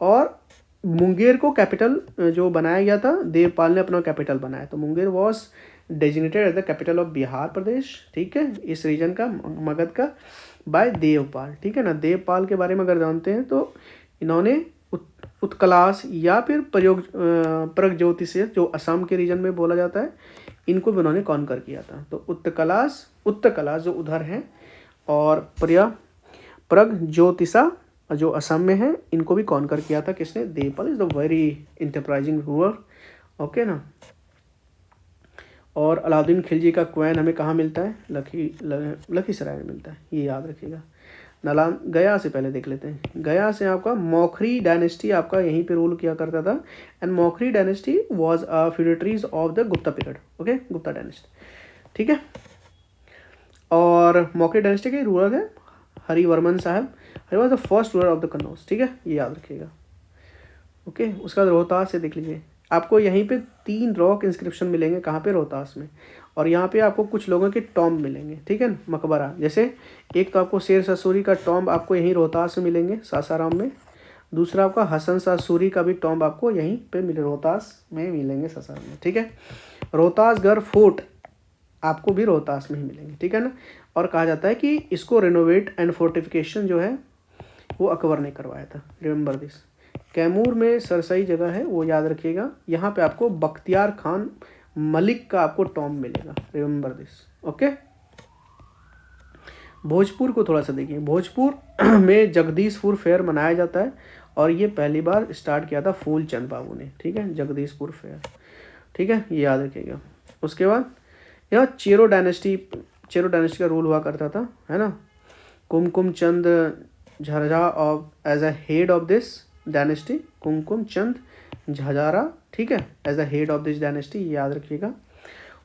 और मुंगेर को कैपिटल जो बनाया गया था, देवपाल ने अपना कैपिटल बनाया, तो Munger was designated as the capital of Bihar Pradesh, ठीक है, इस रीजन का, मगध का, बाय देवपाल, ठीक है ना। देवपाल के बारे में अगर जानते हैं तो इन्होंने उत्कलाश या फिर प्रगज्योतिष जो असम के रीजन में बोला जाता है, इनको भी उन्होंने कॉन्कर किया था। तो उत्कलाश जो उधर हैं, और प्रगज्योतिषा जो असम में है, इनको भी कॉन्कर किया था किसने? Devpal is the very enterprising ruler, okay ना। और अलाउद्दीन खिलजी का क्वैन हमें कहाँ मिलता है? लखीसराय में मिलता है, ये याद रखिएगा। गया से पहले देख लेते हैं। गया से आपका मौखरी डायनेस्टी आपका यहीं पे रूल किया करता था, and Maukhari dynasty was a feudatories of the Gupta period, okay, Gupta dynasty, ठीक है। और मौखरी डायनेस्टी के रूलर है हरिवर्मन साहब, he was the first ruler of the Kannauj, ठीक है, ये याद रखिएगा, ओके। उसका रोहतास से देख लीजिए, आपको यहीं पे 3 रॉक इंस्क्रिप्शन मिलेंगे, कहाँ पे? रोहतास में। और यहाँ पे आपको कुछ लोगों के टॉम्ब मिलेंगे, ठीक है, मकबरा। जैसे एक तो आपको शेर शाह सूरी का टॉम्ब आपको यहीं रोहतास में मिलेंगे, सासाराम में। दूसरा आपका हसन शाह सूरी का भी टॉम्ब आपको यहीं पे रोहतास में मिलेंगे, सासाराम में, ठीक है। रोहतासगढ़ फोर्ट आपको भी रोहतास में ही मिलेंगे, ठीक है ना। और कहा जाता है कि इसको रेनोवेट एंड फोर्टिफिकेशन जो है वो अकबर ने करवाया था, रिमेंबर दिस। कैमूर में सरसई जगह है, वो याद रखिएगा। यहाँ पे आपको बख्तियार खान मलिक का आपको टॉम्ब मिलेगा, रिमेंबर दिस, ओके। भोजपुर को थोड़ा सा देखिए, भोजपुर में जगदीशपुर फेयर मनाया जाता है, और ये पहली बार स्टार्ट किया था फूलचंद बाबू ने, ठीक है, जगदीशपुर फेयर, ठीक है, ये याद रखिएगा। उसके बाद यहाँ चेरो डायनेस्टी का रूल हुआ करता था, है ना। Kumkum Chand Jharjha of as a head of this dynasty, Kumkum Chand Jhajara, ठीक है, as a head of this dynasty, ये याद रखिएगा।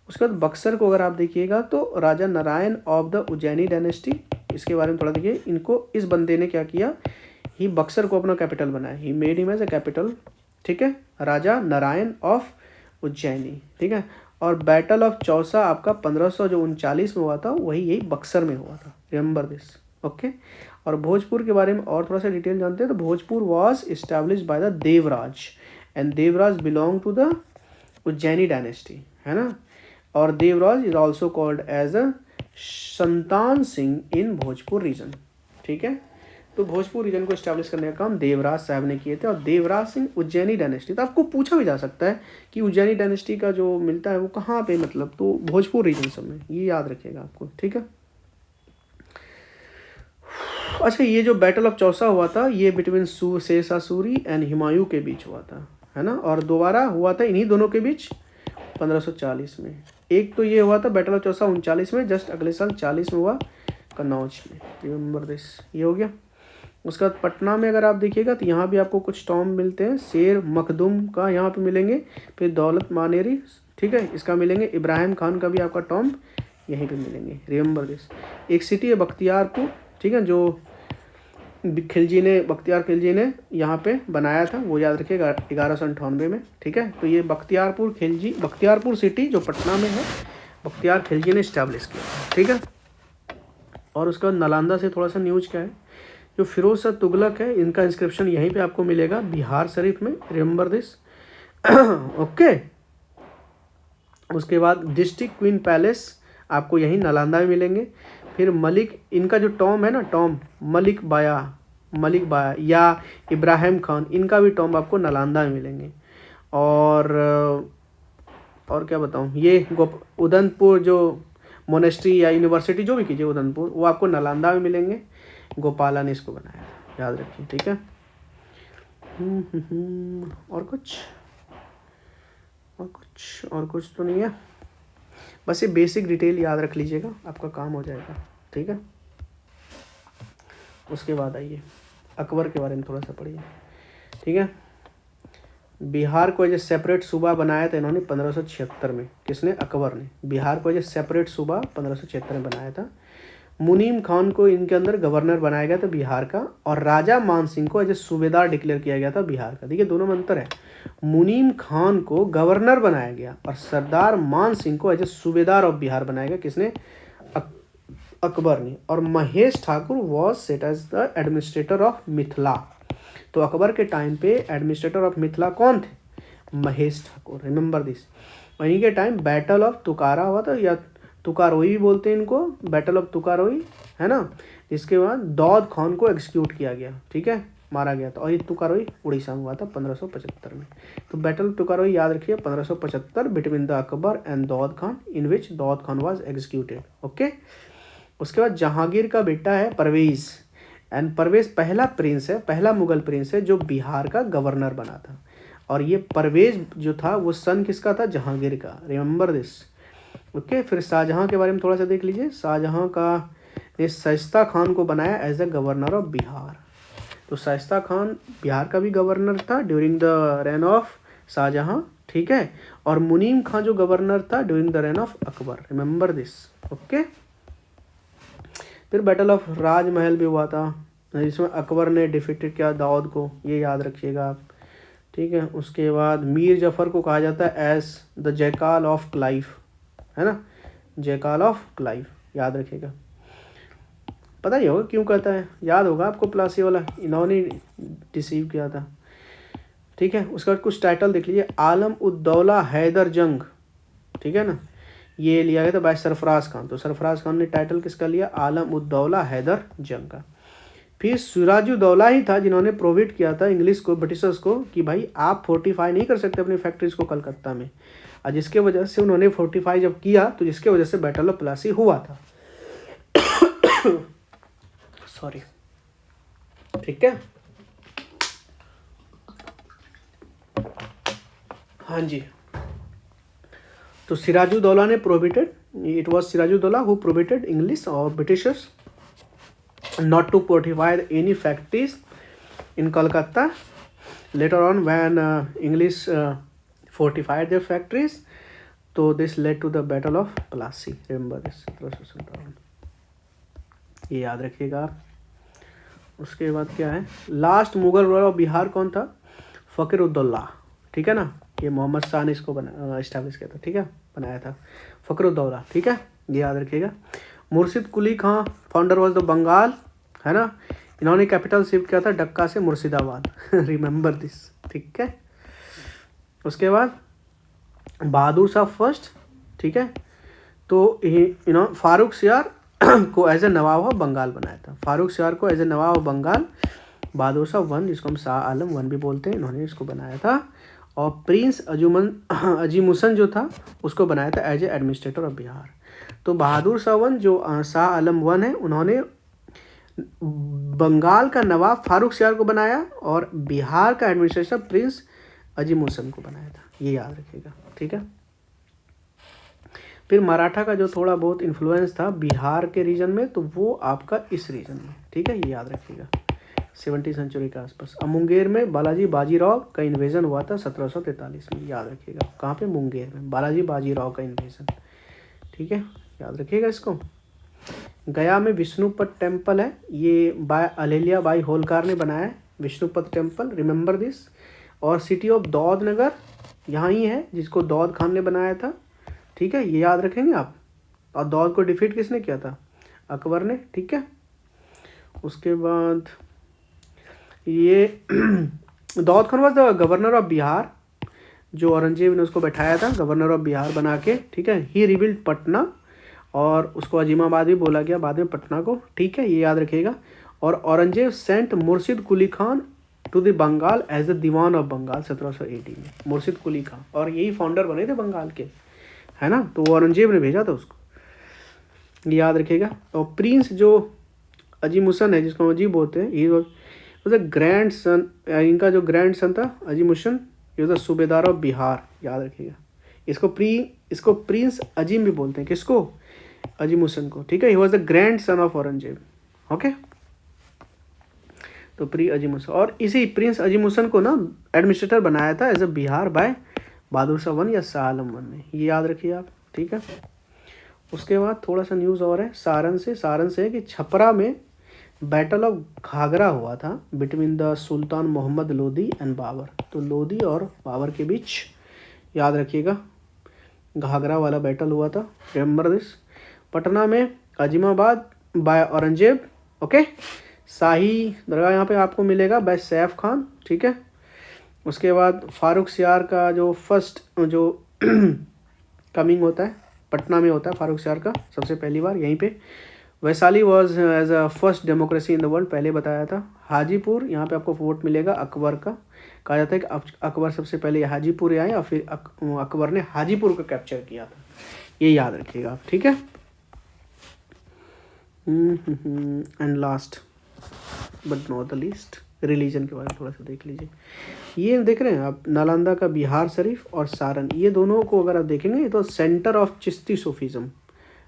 उसके बाद बक्सर को अगर आप देखिएगा तो Raja Narayan of the Ujjaini dynasty, इसके बारे में थोड़ा देखिए। इनको इस बंदे ने क्या किया, ही बक्सर को अपना कैपिटल बनाया, he made him as a capital, ठीक है, राजा नारायण ऑफ उज्जैनी, ठीक है। और बैटल ऑफ चौसा आपका 1539 में हुआ था, वही यही बक्सर में हुआ था, रिमेंबर दिस, ओके। और भोजपुर के बारे में और थोड़ा सा डिटेल जानते हैं, तो Bhojpur was establish by the Devraj, and Devraj belong to the Ujjaini dynasty, है ना। और Devraj is also called as a Santan Singh in Bhojpur reason, ठीक है। तो भोजपुर रीजन को स्टैब्लिश करने का काम देवराज साहब ने किए थे, और देवराज सिंह उज्जैनी डायनेस्टी। तो आपको पूछा भी जा सकता है कि उज्जैनी डायनेस्टी का जो मिलता है वो कहाँ पे, मतलब तो भोजपुर रीजन सब में, ये याद रखिएगा आपको, ठीक है। अच्छा, ये जो बैटल ऑफ चौसा हुआ था, ये बिटवीन शेर शाह सूरी एंड हुमायूं के बीच हुआ था, है ना। और दोबारा हुआ था इन्हीं दोनों के बीच 1540 में। एक तो ये हुआ था बैटल ऑफ चौसा 39 में, जस्ट अगले साल 40 में हुआ कन्नौज में, रिमेंबर दिस, ये हो गया। उसके बाद पटना में अगर आप देखिएगा तो यहाँ भी आपको कुछ टॉम्ब मिलते हैं, शेर मखदूम का यहाँ पे मिलेंगे, फिर दौलत मानेरी, ठीक है, इसका मिलेंगे। इब्राहिम खान का भी आपका टॉम्ब यहीं पे मिलेंगे, रिमेंबर दिस। एक सिटी है बख्तियारपुर, ठीक है, जो बख्तियार खिलजी ने यहाँ पे बनाया था, वो याद रखिएगा, 1198 में, ठीक है। तो ये बख्तियारपुर सिटी जो पटना में है, बख्तियार खिलजी ने इस्टेब्लिश किया, ठीक है। और उसका नालंदा से थोड़ा सा न्यूज क्या है, जो फिरोज शाह तुगलक है, इनका इंस्क्रिप्शन यहीं पे आपको मिलेगा, बिहार शरीफ में, रिमेंबर दिस, ओके। उसके बाद डिस्ट्रिक्ट क्वीन पैलेस आपको यहीं नालंदा में मिलेंगे। फिर मलिक, इनका जो टॉम्ब है ना, टॉम्ब मलिक बाया या इब्राहिम खान, इनका भी टॉम्ब आपको नालंदा में मिलेंगे। और क्या बताऊँ, ये उदयपुर जो मोनेस्ट्री या यूनिवर्सिटी जो भी कीजिए उदयपुर, वो आपको नालंदा में मिलेंगे। गोपाला ने इसको बनाया था, याद रखिए, ठीक है। और कुछ तो नहीं है, बस ये बेसिक डिटेल याद रख लीजिएगा, आपका काम हो जाएगा, ठीक है। उसके बाद आइए अकबर के बारे में थोड़ा सा पढ़िए, ठीक है। बिहार को एज ए सेपरेट सूबा बनाया था इन्होंने 1576 में, किसने? अकबर ने बिहार को एज ए सेपरेट सूबा 1576 में बनाया था। मुनीम खान को इनके अंदर गवर्नर बनाया गया था बिहार का, और राजा मान सिंह को एज ए सूबेदार डिक्लेयर किया गया था बिहार का। देखिए दोनों में अंतर है, मुनीम खान को गवर्नर बनाया गया और सरदार मान सिंह को एज ए सूबेदार ऑफ बिहार बनाया गया, किसने? अकबर ने। और Mahesh Thakur was set as the administrator of Mithila, तो अकबर के टाइम पे एडमिनिस्ट्रेटर ऑफ मिथिला कौन थे? Mahesh Thakur, remember this. वहीं के टाइम बैटल ऑफ तुकारा हुआ था, या तुकारोई भी बोलते हैं इनको, बैटल ऑफ तुकारोई, है ना। इसके बाद दाऊद खान को एग्जीक्यूट किया गया, ठीक है, मारा गया था। और ये तुकारोई उड़ीसा में हुआ था 1575 में। तो बैटल ऑफ तुकारोई याद रखिए 1575 between the Akbar and Daud Khan, in which Daud Khan was executed. Okay. उसके बाद जहांगीर का बेटा है परवेज, एंड परवेज पहला प्रिंस है, पहला मुगल प्रिंस है जो बिहार का गवर्नर बना था। और ये परवेज जो था वो सन किसका था? जहांगीर का, रिमेंबर दिस। ओके। फिर शाहजहां के बारे में थोड़ा सा देख लीजिए। शाहजहां का ने शाइस्ता खान को बनाया as a governor of Bihar. तो शाइस्ता खान बिहार का भी गवर्नर था during the reign of Shah Jahan, ठीक है। और मुनीम खान जो गवर्नर था during the reign of Akbar, remember this. Okay. फिर बैटल ऑफ राजमहल भी हुआ था जिसमें अकबर ने डिफीटेड किया दाऊद को, ये याद रखिएगा आप, ठीक है। उसके बाद मीर जफर को कहा जाता है एज द जयकाल ऑफ क्लाइव, है ना, जयकाल ऑफ क्लाइव, याद रखिएगा। पता ही होगा क्यों कहता है, याद होगा आपको, प्लासी वाला, इन्होंने डिसीव किया था, ठीक है। उसके बाद कुछ टाइटल देख लीजिए। आलम उद्दौला हैदर जंग, ठीक है ना, ये लिया गया था बाय सरफराज खान। तो सरफराज खान ने टाइटल किसका लिया? आलम उद्दौला हैदर जंग का। फिर सिराजुद्दौला ही था जिन्होंने प्रोवाइड किया था इंग्लिश को, ब्रिटिशर्स को, कि भाई आप फोर्टिफाई नहीं कर सकते अपनी फैक्ट्रीज को कलकत्ता में, और जिसके वजह से उन्होंने फोर्टिफाई जब किया तो जिसके वजह से बैटल ऑफ प्लासी हुआ था। सॉरी, ठीक है। हाँ जी। तो सिराजुद्दौला ने prohibited, it was Siraj ud Daulah who prohibited English और Britishers not to fortify any factories in Kolkata. Later on when English fortified their factories, so this led to the battle of Plassey, remember this, 1757, ये याद रखिएगा। उसके बाद क्या है, last Mughal ruler of Bihar कौन था? फ़कीरुद्दौला, ठीक है ना, ये मोहम्मद शाह ने इसको इस्टेब्लिश किया था, ठीक है, बनाया था फ़कीरुद्दौला, ठीक है, ये याद रखिएगा। मुर्शिद कुली खां फाउंडर वाज द बंगाल, है ना, इन्होंने कैपिटल शिफ्ट किया था डक्का से मुर्शिदाबाद, रिमेंबर दिस, ठीक है। उसके बाद बहादुर शाह फर्स्ट, ठीक है, तो इन्होंने फारूक सियार को as a nawab of Bengal बनाया था, फारूक सियार को as a nawab of Bengal. Bahadur Shah one, जिसको हम शाह आलम वन भी बोलते हैं, इन्होंने इसको बनाया था। और प्रिंस अजीमुसन जो था उसको बनाया था as a administrator of Bihar. तो बहादुर शाह वन जो शाह आलम वन है, उन्होंने बंगाल का नवाब फारूक सियार को बनाया और बिहार का एडमिनिस्ट्रेटर प्रिंस अजीमुसन को बनाया था, ये याद रखिएगा, ठीक है। फिर मराठा का जो थोड़ा बहुत इन्फ्लुएंस था बिहार के रीजन में, तो वो आपका इस रीजन में, ठीक है, ये याद रखिएगा, 17वीं सेंचुरी के आसपास। अब मुंगेर में बालाजी बाजीराव का इन्वेजन हुआ था 1743 में, याद रखिएगा। कहाँ पे? मुंगेर में बालाजी बाजीराव का इन्वेजन, ठीक है, याद रखिएगा इसको। गया में विष्णुपद टेम्पल है, ये बाय अलेलिया बाई होलकार ने बनाया है, विष्णुपद टेम्पल, रिमेंबर दिस। और सिटी ऑफ दौद नगर यहाँ ही है, जिसको दौद खान ने बनाया था, ठीक है, ये याद रखेंगे आप। और दौद को डिफीट किसने किया था? अकबर ने, ठीक है। उसके बाद ये Dawood Khan was the governor of Bihar, जो औरंगजेब ने उसको बैठाया था गवर्नर ऑफ बिहार बना के, ठीक है। ही रिबिल्ड पटना, और उसको अजीमाबाद भी बोला गया बाद में पटना को, ठीक है, ये याद रखिएगा। और Aurangzeb sent Murshid Quli Khan to the Bengal as the diwan of Bengal 1780 में, मुर्शिद कुली खान, और यही फाउंडर बने थे बंगाल के, है ना, तो औरंगजेब ने भेजा था उसको, ये याद रखिएगा। और प्रिंस जो अजीमुसन है, जिसको अजीब बोलते हैं, ये वाज द ग्रैंड सन, इनका जो ग्रैंड सन था अजीमुसन, ये वाज द सूबेदार ऑफ बिहार, याद रखिएगा। इसको प्रिंस अजीम भी बोलते हैं, किसको? अजीमुसन को, ठीक है। He was the grand son of Aurangzeb, okay. तो अजीमुसन, और इसी प्रिंस अजीमुसन को ना एडमिनिस्ट्रेटर बनाया था as a Bihar by Bahadur Shah one या शाह आलम वन ने, ये याद रखिए आप, ठीक है। उसके बाद थोड़ा सा न्यूज़ और है सारण से है कि छपरा में बैटल ऑफ घाघरा हुआ था between the Sultan Mohammad Lodi and Babar. तो लोदी और बाबर के बीच, याद रखिएगा, घाघरा वाला बैटल हुआ था, रिमेंबर दिस। पटना में अजीमाबाद बाय औरंगजेब, ओके। शाही दरगाह यहाँ पे आपको मिलेगा बाय सैफ खान, ठीक है। उसके बाद फारूक सियार का जो फर्स्ट जो कमिंग होता है पटना में होता है फारूक सियार का सबसे पहली बार यहीं पे। Vaishali was as a first democracy in the world, पहले बताया था। हाजीपुर यहाँ पे आपको फोर्ट मिलेगा अकबर का, कहा जाता है कि अकबर सबसे पहले हाजीपुर आए और फिर अकबर ने हाजीपुर को कैप्चर किया था, ये याद रखिएगा आप, ठीक है। And last but not the least, religion के बारे में थोड़ा सा देख लीजिए। ये देख रहे हैं आप नालंदा का बिहार शरीफ और सारन, ये दोनों को अगर आप देखेंगे ये तो सेंटर ऑफ चिश्ती सूफीज़म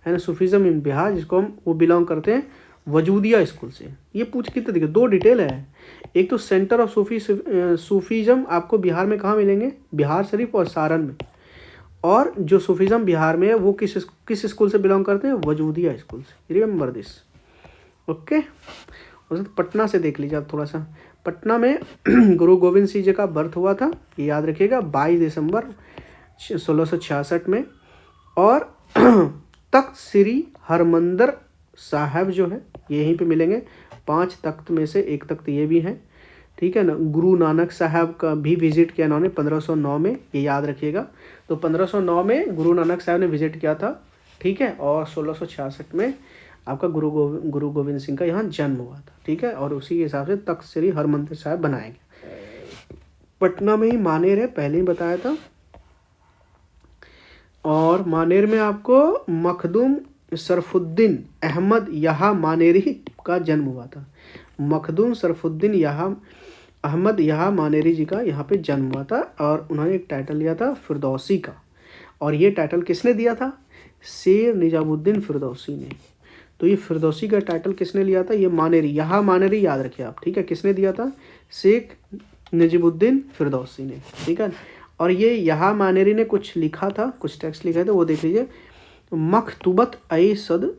है ना, सूफीज़म इन बिहार, जिसको हम वो बिलोंग करते हैं वजूदिया स्कूल से। ये पूछ के तो देखिए दो डिटेल है, एक तो सेंटर ऑफ सूफीज़म आपको बिहार में कहाँ मिलेंगे, बिहार शरीफ और सारन में, और जो सूफीज़म बिहार में है वो किस स्कूल से बिलोंग करते हैं, वजूदिया स्कूल से, रिमेंबर दिस, ओके। और पटना से देख लीजिए आप थोड़ा सा, पटना में गुरु गोविंद सिंह जी का बर्थ हुआ था, ये याद रखिएगा 22 दिसंबर 1666 में। और तख्त श्री हरमंदिर साहब जो है ये यहीं पे मिलेंगे, 5 तख्त में से एक तख्त ये भी है, ठीक है ना। गुरु नानक साहब का भी विजिट किया इन्होंने 1509 में, ये याद रखिएगा। तो 1509 में गुरु नानक साहब ने विजिट किया था, ठीक है। और 1666 में आपका गुरु गोविंद सिंह का यहाँ जन्म हुआ था, ठीक है। और उसी के हिसाब से तख्त श्री हरमंदिर साहब बनाया गया। पटना में ही मानेर है, पहले ही बताया था। और मानेर में आपको मखदूम शरफुद्दीन अहमद यहा मानेरी का जन्म हुआ था। मखदूम शरफुद्दीन अहमद यहा मानेरी जी का यहाँ पे जन्म हुआ था, और उन्होंने एक टाइटल लिया था फिरदौसी का। और ये टाइटल किसने दिया था, शेर निजामुद्दीन फिरदौसी ने। तो ये फिरदौसी का टाइटल किसने लिया था, ये मानेरी, यहाँ मानेरी याद रखिए आप, ठीक है। किसने दिया था, शेख निजामुद्दीन फिरदौसी ने, ठीक है। और ये यहाँ मानेरी ने कुछ लिखा था, कुछ टेक्स्ट लिखा था, वो देख लीजिए। मखतूबत ए सद,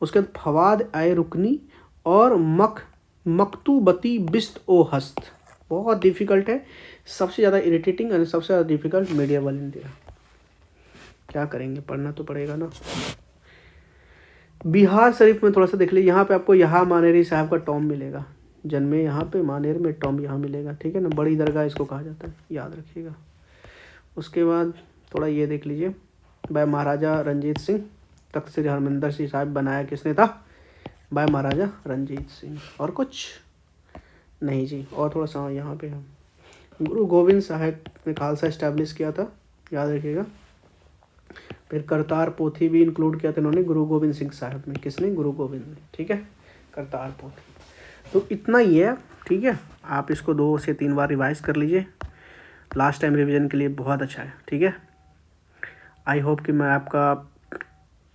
उसके बाद फवाद ए रुकनी, और मकतूबती बिस्त ओ हस्त। बहुत डिफिकल्ट है, सबसे ज़्यादा इरिटेटिंग और सबसे ज़्यादा डिफिकल्ट मेडिएवल इंडिया। क्या करेंगे, पढ़ना तो पड़ेगा ना। बिहार शरीफ में थोड़ा सा देख लीजिए, यहाँ पे आपको यहाँ मानेरी साहब का टॉम मिलेगा, जन्मे यहाँ पे, मानेर में, टॉम यहाँ मिलेगा, ठीक है ना। बड़ी दरगाह इसको कहा जाता है, याद रखिएगा। उसके बाद थोड़ा ये देख लीजिए, बाय महाराजा रंजीत सिंह, तख्त श्री हरमंदिर साहब बनाया किसने था, बाय महाराजा रंजीत सिंह। और कुछ नहीं जी। और थोड़ा सा यहाँ पे हम गुरु गोविंद साहब ने खालसा इस्टेब्लिश किया था, याद रखिएगा। फिर करतार पोथी भी इंक्लूड किया था इन्होंने गुरु गोविंद सिंह साहब में, किसने, गुरु गोविंद ने, ठीक है, करतार पोथी। तो इतना ही है, ठीक है। आप इसको 2 से 3 बार रिवाइज कर लीजिए, लास्ट टाइम रिवीजन के लिए बहुत अच्छा है, ठीक है। आई होप कि मैं आपका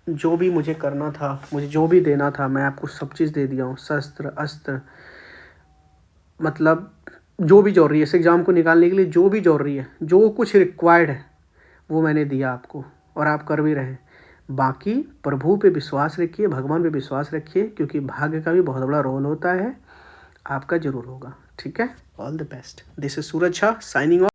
जो भी मुझे करना था, मुझे जो भी देना था, मैं आपको सब चीज़ दे दिया हूँ। शस्त्र अस्त्र, मतलब जो भी जरूरी है इस एग्ज़ाम को निकालने के लिए, जो भी जरूरी है, जो कुछ रिक्वायर्ड है वो मैंने दिया आपको, और आप कर भी रहे हैं। बाकी प्रभु पे विश्वास रखिए, भगवान पे विश्वास रखिए, क्योंकि भाग्य का भी बहुत बड़ा रोल होता है, आपका ज़रूर होगा, ठीक है। All the best. This is Suraj Shah signing off.